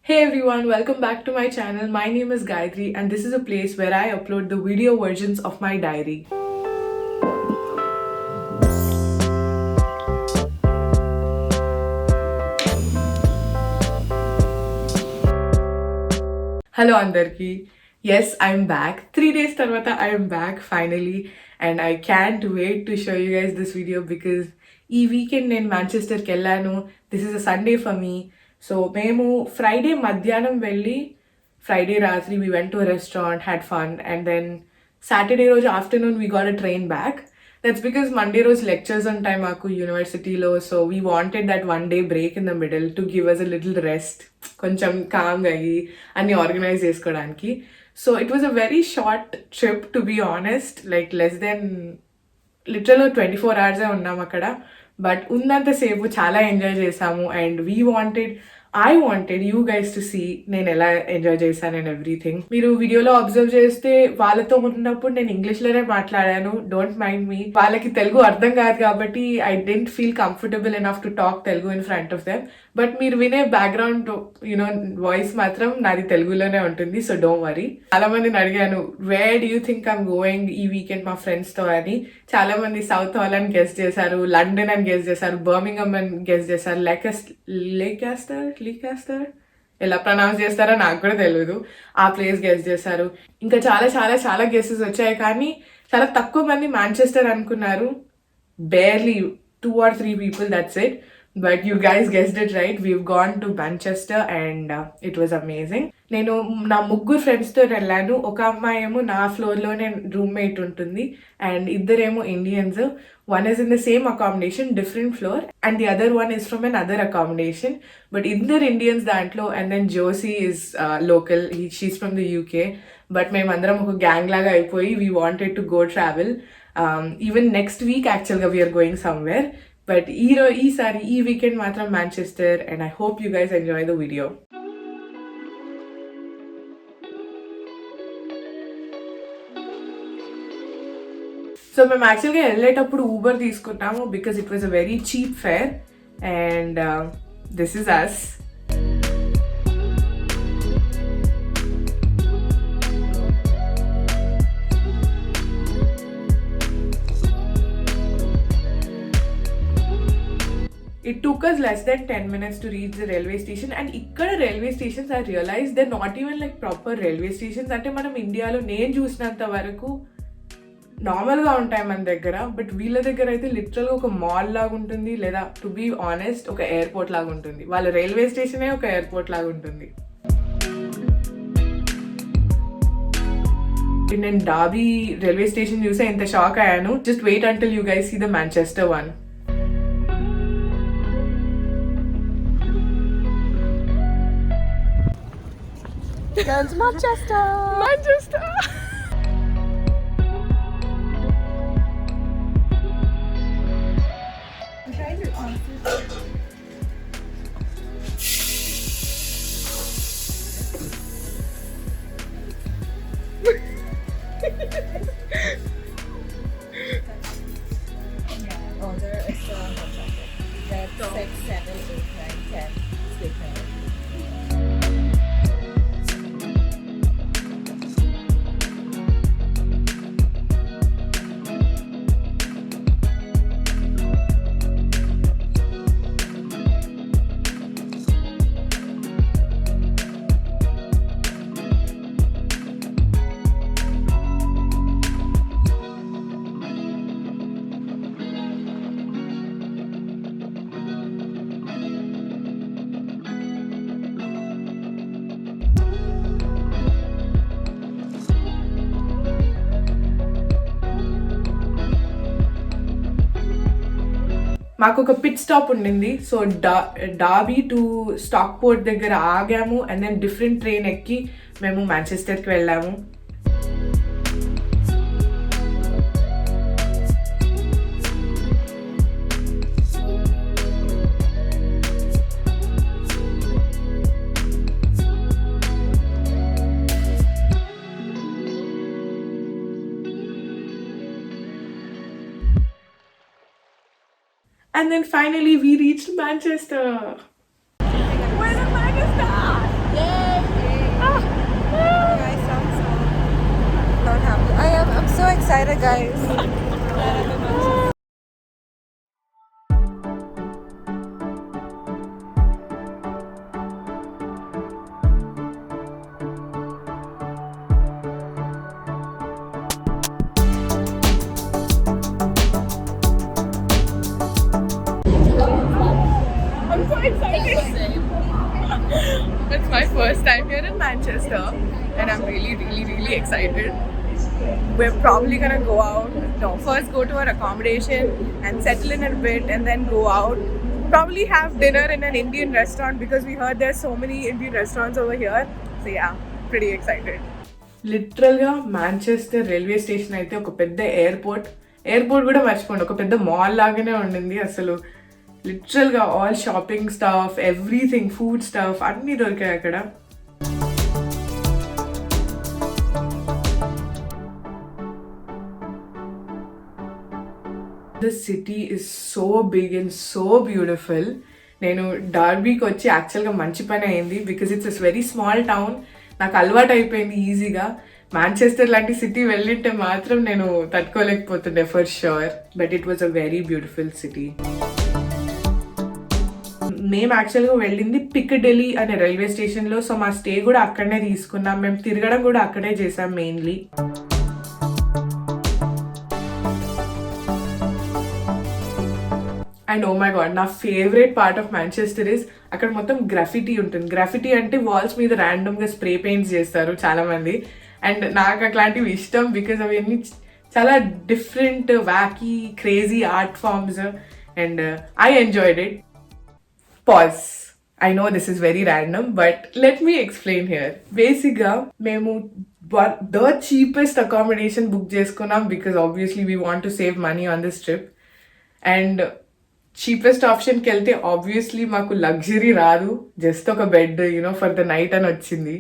Hey everyone, welcome back to my channel. My name is Gayatri and this is a place where I upload the video versions of my diary. Hello Andarki. Yes, I'm back. 3 days tarvata I am back finally and I can't wait to show you guys this video because ఈ weekend నేను మాంచెస్టర్కి వెళ్ళాను. This is a Sunday for me. So మేము Friday మధ్యాహ్నం వెళ్ళి Friday రాత్రి we went to a restaurant, had fun, and then Saturday రోజు afternoon we got a train back. That's because Monday రోజు lectures ఉంటాయి మాకు యూనివర్సిటీలో. So we wanted that one day break in the middle to give us a little rest. కొంచెం కామ్గా అయ్యి అన్ని organise చేసుకోవడానికి. So it was a very short trip to be honest, like less than literal 24 hours ఉన్నాం అక్కడ. But ఉన్నంతసేపు చాలా enjoy చేసాము and I wanted you guys to see నేను ఎలా ఎంజాయ్ చేశాను అండ్ ఎవ్రీథింగ్. మీరు వీడియోలో అబ్జర్వ్ చేస్తే వాళ్ళతో ఉన్నప్పుడు నేను ఇంగ్లీష్లోనే మాట్లాడాను. డోంట్ మైండ్ మీ. వాళ్ళకి తెలుగు అర్థం కాదు కాబట్టి I didn't feel comfortable enough to talk Telugu in front of them. But మీరు వినే బ్యాక్గ్రౌండ్ వాయిస్ మాత్రం నాది తెలుగులోనే ఉంటుంది. So don't worry. చాలా మందిని అడిగాను where do you think I'm going ఈ వీకెండ్ మా ఫ్రెండ్స్తో అని. చాలా మంది సౌత్ హాల్ అని గెస్ట్ చేశారు, లండన్ అని గెస్ట్ చేశారు, బర్మింగమ్ అని గెస్ట్ చేశారు, లీకాస్టర్ ఎలా ప్రొనౌన్స్ చేస్తారో నాకు కూడా తెలియదు. ఆ ప్లేస్ గెస్ట్ చేశారు. ఇంకా చాలా చాలా చాలా గెస్సెస్ వచ్చాయి కానీ చాలా తక్కువ మంది మాంచెస్టర్ అనుకున్నారు. Barely 2 or 3 people, that's it. But you guys guessed it right. We've gone to Manchester and it was amazing. నేను నా ముగ్గురు ఫ్రెండ్స్తో వెళ్ళాను. ఒక అమ్మాయి ఏమో నా ఫ్లోర్లోనే రూమ్మేట్ ఉంటుంది అండ్ ఇద్దరేమో Indians. One is in the same accommodation, different floor, and the other one is from another accommodation. But ఇద్దరు ఇండియన్స్ దాంట్లో. And then Josie is local, she's from the UK. But మేమందరం ఒక gang లాగా అయిపోయి we wanted to go travel. Even next week actually we are going somewhere. But ఈసారి ఈ weekend మాత్రం Manchester and I hope you guys enjoy the video. So మేము యాక్చువల్గా వెళ్ళేటప్పుడు ఊబర్ తీసుకున్నాము because it was a very cheap fare and this is us. It took us less than 10 minutes to reach the railway station. And ikkada railway stations, I realized they're not even like proper railway stations. Ante manam Indialo nenu chusnanta varaku నార్మల్గా ఉంటాయి మన దగ్గర. But వీళ్ళ దగ్గర అయితే లిటరల్గా ఒక mall లాగా ఉంటుంది, లేదా టు బీ ఆనెస్ట్ ఒక ఎయిర్పోర్ట్ లాగా ఉంటుంది. వాళ్ళ రైల్వే స్టేషనే ఒక ఎయిర్పోర్ట్ లాగా ఉంటుంది. నేను డాబీ రైల్వే స్టేషన్ చూసే ఇంత షాక్ అయ్యాను. Just wait until you guys see the Manchester one. Manchester! Order extra hot chocolate. That's 6, 7, 8, 9, 10 sticker. మాకు ఒక పిట్ స్టాప్ ఉండింది. So dobby to stock port దగ్గర ఆగాము అండ్ దెన్ డిఫరెంట్ ట్రైన్ ఎక్కి మేము మాంచెస్టర్కి వెళ్ళాము. And then finally we reached Manchester. We're in Manchester! Yay! guys. I'm so excited. It's my first time here in Manchester and I'm really excited. We're probably gonna go out. No, first go to our accommodation and settle in a bit and then go out. Probably have dinner in an Indian restaurant because we heard there's so many Indian restaurants over here. So yeah, pretty excited. లిటరల్గా Manchester railway station అయితే ఒక పెద్ద airport కూడా మర్చిపోండి, ఒక పెద్ద mall లాగానే ఉండింది అసలు. లిటరల్గా all shopping stuff, everything, food stuff అన్నీ దొరికాయి అక్కడ. The city is so big and so beautiful. నేను డార్బీకి వచ్చి యాక్చువల్గా మంచి పని అయింది because it's very small town. నాకు అలవాటు అయిపోయింది ఈజీగా. మాంచెస్టర్ లాంటి సిటీ వెళ్ళింటే మాత్రం నేను తట్టుకోలేకపోతుండే for sure. But it was a very beautiful city. మేము యాక్చువల్గా వెళ్ళింది పిక్కడెలీ అనే రైల్వే స్టేషన్లో. సో మా స్టే కూడా అక్కడనే తీసుకున్నాం. మేము తిరగడం కూడా అక్కడే చేసాం mainly. And oh my god, నా favourite part of Manchester is అక్కడ మొత్తం గ్రాఫిటీ ఉంటుంది. గ్రాఫిటీ అంటే వాల్స్ మీద ర్యాండమ్గా స్ప్రే పెయింట్స్ చేస్తారు చాలామంది. అండ్ నాకు అట్లాంటివి ఇష్టం బికాజ్ అవన్నీ చాలా different, wacky, crazy art forms and I enjoyed it. Pause, I know this is very random, but let me explain here. Basically, మేము the cheapest accommodation book చేసుకున్నాం because obviously we want to save money on this trip. And cheapest option కి వెళ్తే obviously మాకు luxury రాదు, just ఒక bed, for the night అని వచ్చింది.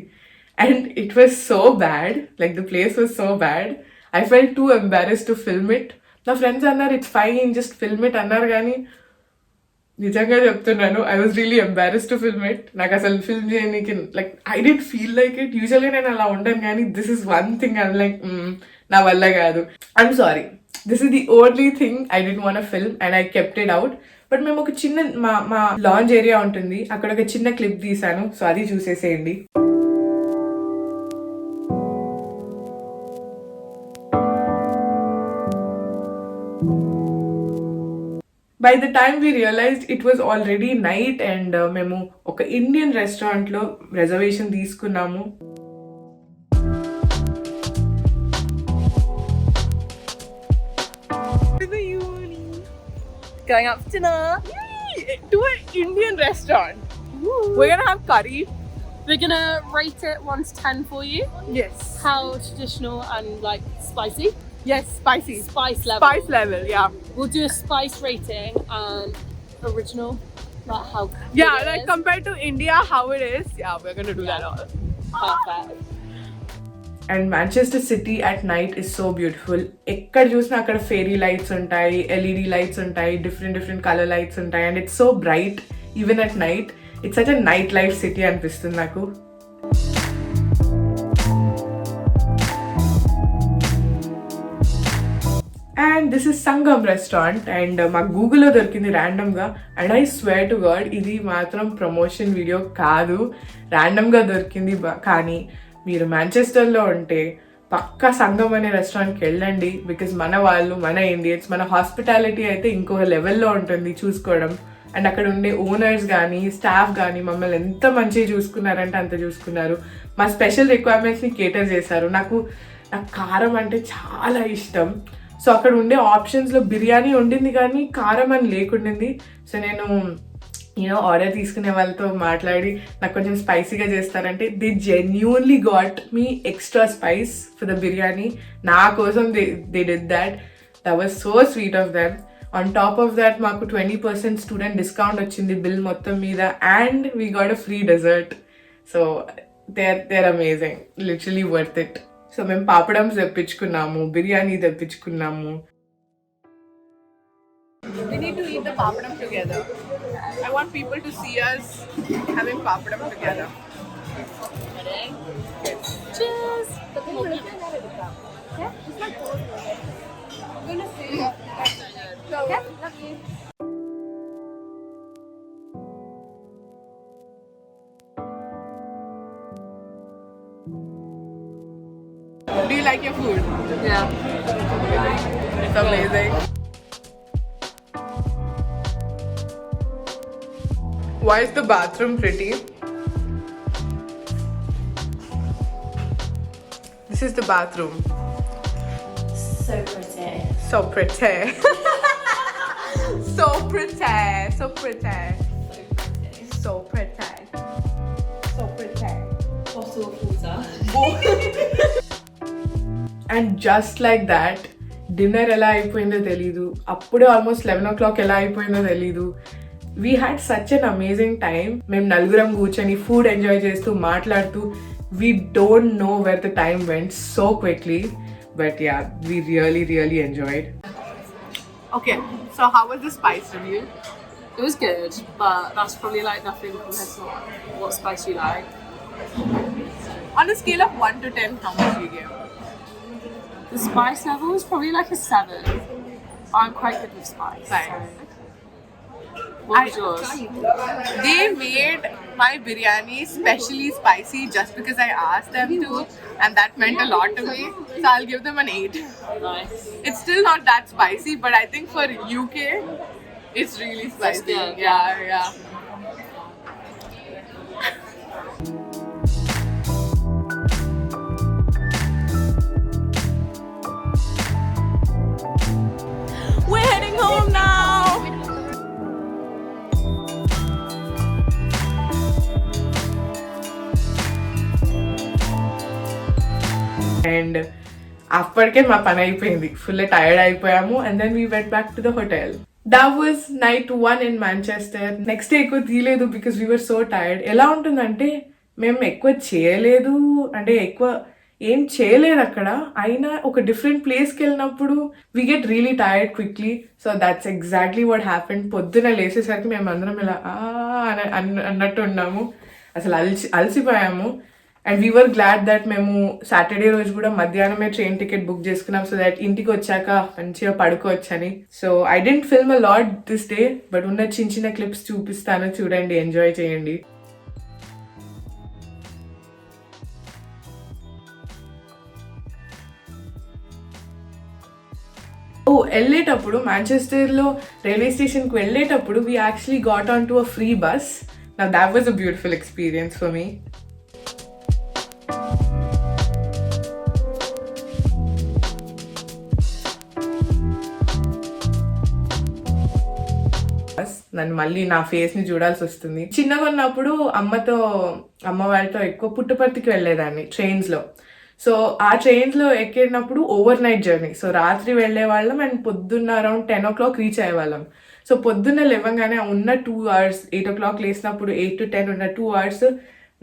And it was so bad, like the place was so bad. I felt too embarrassed to film it. నా friends అన్నారు it's fine, just film it అన్నారు, కానీ నిజంగా చెప్తున్నాను I was really embarrassed to film it. నాకు అసలు film చేయడానికి like I didn't feel like it. యూజువల్గా నేను అలా ఉండను, కానీ this is one thing I'm like నా వల్ల కాదు. I'm sorry, this is the only thing I didn't want film and I kept it out. But మేము ఒక చిన్న మా లాంజ్ ఏరియా ఉంటుంది, అక్కడ ఒక చిన్న క్లిప్ తీసాను. సో అది చూసేసేయండి. By the time we realized it was already night and మేము ఒక ఇండియన్ రెస్టారెంట్లో రిజర్వేషన్ తీసుకున్నాము. Going out for dinner. To an Indian restaurant. We're gonna have curry. We're gonna rate it 1 to 10 for you. Yes. How traditional and like spicy? Yes, spicy. Spice level. Spice level, yeah. We'll do a spice rating and original, like how good Yeah, it like is. compared to India, how it is. Yeah, we're gonna do that all. Perfect. And Manchester city at night is so beautiful. ఎక్కడ చూసినా అక్కడ fairy lights ఉంటాయి, LED lights ఉంటాయి, different colour lights ఉంటాయి. And it's so bright even at night. It's such a night life city అనిపిస్తుంది నాకు. And this is Sangam restaurant. And మాకు గూగుల్లో దొరికింది ర్యాండమ్గా. And I swear to God ఇది మాత్రం ప్రమోషన్ వీడియో కాదు, ర్యాండమ్గా దొరికింది. కానీ మీరు మాంచెస్టర్లో ఉంటే పక్కా సంగమ్ అనే రెస్టారెంట్కి వెళ్ళండి. బికాజ్ మన వాళ్ళు, మన ఇండియన్స్, మన హాస్పిటాలిటీ అయితే ఇంకొక లెవెల్లో ఉంటుంది చూసుకోవడం. అండ్ అక్కడ ఉండే ఓనర్స్ కానీ స్టాఫ్ కానీ మమ్మల్ని ఎంత మంచిగా చూసుకున్నారంటే అంత చూసుకున్నారు. మా స్పెషల్ రిక్వైర్మెంట్స్ని కేటర్ చేశారు. నాకు కారం అంటే చాలా ఇష్టం. సో అక్కడ ఉండే ఆప్షన్స్లో బిర్యానీ ఉండింది కానీ కారం అని లేకుండింది. సో నేను ఆర్డర్ తీసుకునే వాళ్ళతో మాట్లాడి నాకు కొంచెం స్పైసీగా చేస్తారంటే they genuinely got me extra spice for the biryani. నా కోసం they did that. That was so sweet of them. On top of that మాకు 20% స్టూడెంట్ డిస్కౌంట్ వచ్చింది బిల్ మొత్తం మీద. And we got a free dessert. So they are amazing, literally worth it. So మేము పాపడమ్స్ తెప్పించుకున్నాము, బిర్యానీ తెప్పించుకున్నాము. We need to eat the papadam together. I want people to see us having papadam together. Cheers! like your food? Yeah. It's amazing. Why is the bathroom pretty? This is the bathroom. So pretty. So pretty. So pretty. So pretty. So pretty. So pretty. Bottle of water. And just like that, dinner ఎలా అయిపోయిందో తెలీదు. అప్పుడే almost 11 o'clock ఎలా అయిపోయిందో తెలీదు. We had such an amazing time. మేము నలుగురం కూర్చొని ఫుడ్ ఎంజాయ్ చేస్తూ మాట్లాడుతూ we don't know where the time went so quickly. But yeah, we really enjoyed. Okay, so how was the spice review? It was good, but that's probably like nothing compared to what spice you like. On a scale of 1 to 10, how much do you give? The spice level is probably like a 7. I'm quite good with spice. Fine. So. What was yours? They made my biryani specially spicy just because I asked them to, and that meant a lot to me. So I'll give them an 8. Nice. It's still not that spicy, but I think for UK, it's really spicy. good, Yeah. We're heading home now. And అప్పటికే మా పని అయిపోయింది, full tired అయిపోయాము. And then we went back to the hotel. That was night 1 in Manchester. Next day ఎక్కువ తీయలేదు because we were so tired. ఎలా ఉంటుందంటే మేము ఎక్కువ చేయలేదు, అంటే ఎక్కువ ఏం చేయలేదు అక్కడ, అయినా ఒక డిఫరెంట్ ప్లేస్కి వెళ్ళినప్పుడు we get really tired quickly. So that's exactly what happened. పొద్దున లేచేసరికి మేము అందరం ఇలా అన్నట్టు ఉన్నాము, అసలు అలసిపోయాము. And we were glad that మేము సాటర్డే రోజు కూడా మధ్యాహ్నమే ట్రైన్ టికెట్ బుక్ చేసుకున్నాం, సో దట్ ఇంటికి వచ్చాక మంచిగా పడుకోవచ్చని. So I didn't film a lot this day, but ఉన్న చిన్న చిన్న క్లిప్స్ చూపిస్తాను, చూడండి, ఎంజాయ్ చేయండి. వెళ్ళేటప్పుడు మాంచెస్టర్లో రైల్వే స్టేషన్కి వెళ్ళేటప్పుడు we actually got on to a free bus. నా that was a beautiful experience for me. నన్ను మళ్ళీ నా ఫేస్ ని చూడాల్సి వస్తుంది. చిన్నగా ఉన్నప్పుడు అమ్మ వాళ్ళతో ఎక్కువ పుట్టపర్తికి వెళ్ళేదాన్ని ట్రైన్స్ లో. సో ఆ ట్రైన్స్ లో ఎక్కినప్పుడు ఓవర్ నైట్ జర్నీ, సో రాత్రి వెళ్ళే వాళ్ళం అండ్ పొద్దున్న అరౌండ్ 10 o'clock రీచ్ అయ్యేవాళ్ళం. సో పొద్దున్న లేవగానే ఉన్న 2 hours, 8 o'clock లేసినప్పుడు 8 to 10 ఉన్న 2 hours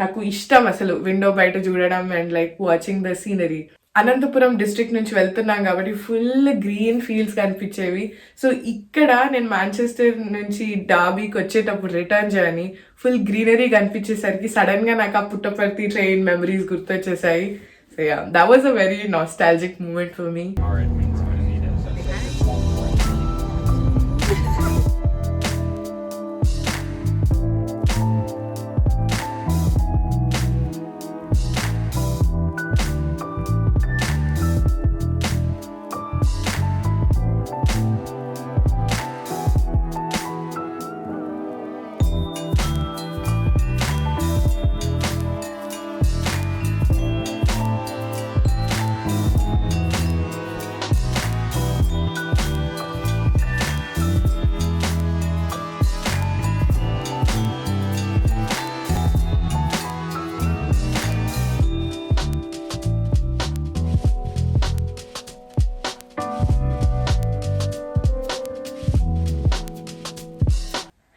నాకు ఇష్టం అసలు విండో బయట చూడడం and like watching the scenery. Anantapuram district నుంచి వెళ్తున్నాం కాబట్టి ఫుల్ గ్రీన్ ఫీల్డ్స్ కనిపించేవి. సో ఇక్కడ నేను మాంచెస్టర్ నుంచి డాబీకి వచ్చేటప్పుడు రిటర్న్ జర్నీ ఫుల్ గ్రీనరీ కనిపించేసరికి సడన్ గా నాకు ఆ పుట్టపర్తి ట్రైన్ మెమరీస్ గుర్తొచ్చేసాయి. So yeah, that was a very nostalgic moment for me.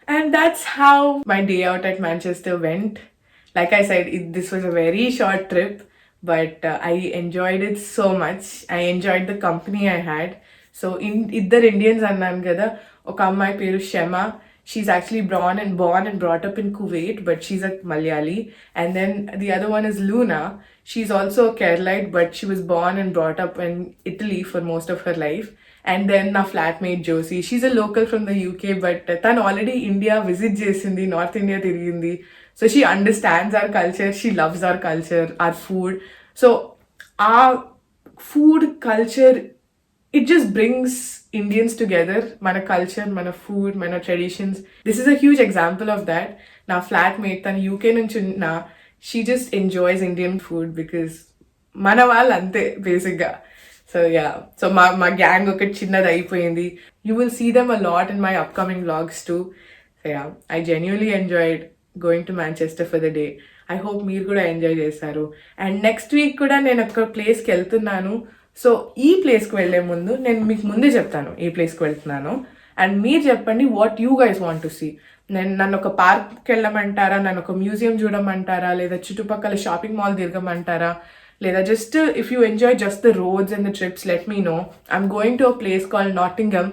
And that's how my day out at Manchester went. Like I said, this was a very short trip, but I enjoyed it so much. I enjoyed the company I had. So, iddar Indians annan kada. Oka ammai peru Shema. She's actually born and brought up in Kuwait, but she's a Malayali. And then the other one is Luna. She's also a Keralite, but she was born and brought up in Italy for most of her life. And then నా flatmate Josie, she's a local from the UK, but తను already India visit చేసింది, north India తిరిగింది. So she understands our culture, she loves our culture, our food. So ఆ food culture, it just brings Indians together. Mana culture, mana food, mana traditions. This is a huge example of that. Na flatmate than UK nunchi unna, she just enjoys Indian food because mana వాళ్ళు అంతే basic గా. So yeah, so మా gang ఒకటి చిన్నది అయిపోయింది. You will see them a lot in my upcoming vlogs too. So yeah, I genuinely enjoyed going to Manchester for the day. I hope మీరు కూడా enjoy చేశారు. అండ్ నెక్స్ట్ వీక్ కూడా నేను ఒక ప్లేస్కి వెళ్తున్నాను. సో ఈ ప్లేస్కి వెళ్ళే ముందు నేను మీకు ముందే చెప్తాను ఏ ప్లేస్కి వెళ్తున్నాను. అండ్ మీరు చెప్పండి what you guys want to see. నన్ను ఒక పార్క్కి వెళ్ళమంటారా, నన్ను ఒక మ్యూజియం చూడమంటారా, లేదా చుట్టుపక్కల షాపింగ్ మాల్ తిరగమంటారా, లేదా just if you enjoy just the roads and the trips, let me know. I'm going to a place called Nottingham.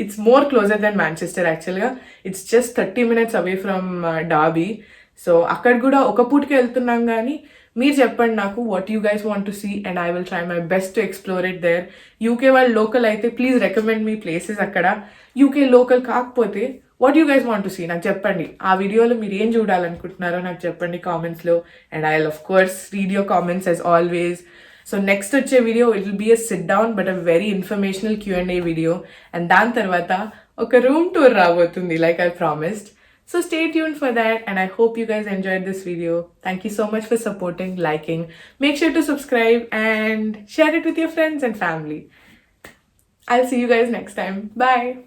It's more closer than Manchester actually. It's just 30 minutes away from Derby. So అక్కడ కూడా ఒక పూటకి వెళ్తున్నాం. కానీ మీరు చెప్పండి నాకు what you guys want to see and I will try my best to explore it there. UK వాళ్ళు లోకల్ అయితే ప్లీజ్ రికమెండ్ మీ ప్లేసెస్ అక్కడ. UK లోకల్ కాకపోతే what you guys want to see నాకు చెప్పండి. ఆ వీడియోలో మీరు ఏం చూడాలనుకుంటున్నారో నాకు చెప్పండి కామెంట్స్లో. And I will of course read your comments as always. So next వచ్చే video, it will be a sit down but a very informational Q&A video. And దాని తర్వాత ఒక room tour రాబోతుంది like I promised. So stay tuned for that and I hope you guys enjoyed this video. Thank you so much for supporting, liking. Make sure to subscribe and share it with your friends and family. I'll see you guys next time. Bye.